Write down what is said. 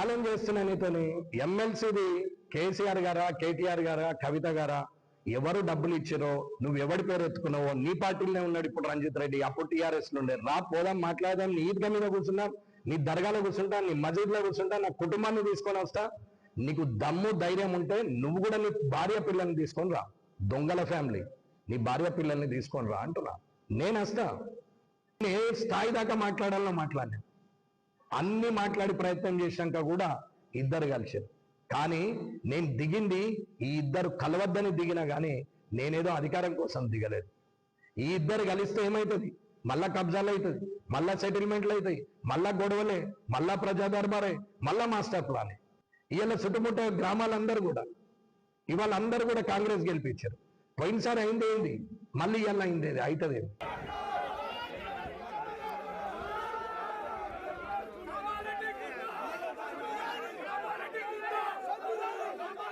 Challenge చేస్తున్నా నీతోని, ఎమ్మెల్సీది కేసీఆర్ గారా, కేటీఆర్ గారా, కవిత గారా, ఎవరు డబ్బులు ఇచ్చారో, నువ్వు ఎవడి పేరు ఎత్తుకున్నావో, నీ పార్టీలోనే ఉన్నాడు ఇప్పుడు రంజిత్ రెడ్డి, అప్పుడు టీఆర్ఎస్ లో ఉండే. రా పోదాం, మాట్లాడదాం, నీ ఈద్గా మీద కూర్చుందాం, నీ దర్గాలో కూర్చుంటా, నీ మసీద్లో కూర్చుంటా, నా కుటుంబాన్ని తీసుకొని వస్తా. నీకు దమ్ము ధైర్యం ఉంటే నువ్వు కూడా నీ భార్య పిల్లల్ని తీసుకొని రా. దొంగల ఫ్యామిలీ, నీ భార్య పిల్లల్ని తీసుకొని రా అంటున్నా. నేను వస్తా. ఏ స్థాయి దాకా మాట్లాడాలో మాట్లాడినా, అన్ని మాట్లాడి ప్రయత్నం చేశాక కూడా ఇద్దరు కలిసారు. కానీ నేను దిగింది ఈ ఇద్దరు కలవద్దని దిగినా కానీ నేనేదో అధికారం కోసం దిగలేదు. ఈ ఇద్దరు కలిస్తే ఏమవుతుంది? మళ్ళా కబ్జాలు అవుతుంది, మళ్ళా సెటిల్మెంట్లు అవుతాయి, మళ్ళా గొడవలే, మళ్ళా ప్రజా దర్బారే, మళ్ళా మాస్టర్ ప్లానే. ఇవాళ చుట్టుముట్ట గ్రామాలందరూ కూడా, ఇవాళ అందరూ కూడా కాంగ్రెస్ గెలిపించారు. పోయినసారి అయింది ఏంది, మళ్ళీ ఇవాళ అయింది అవుతుంది.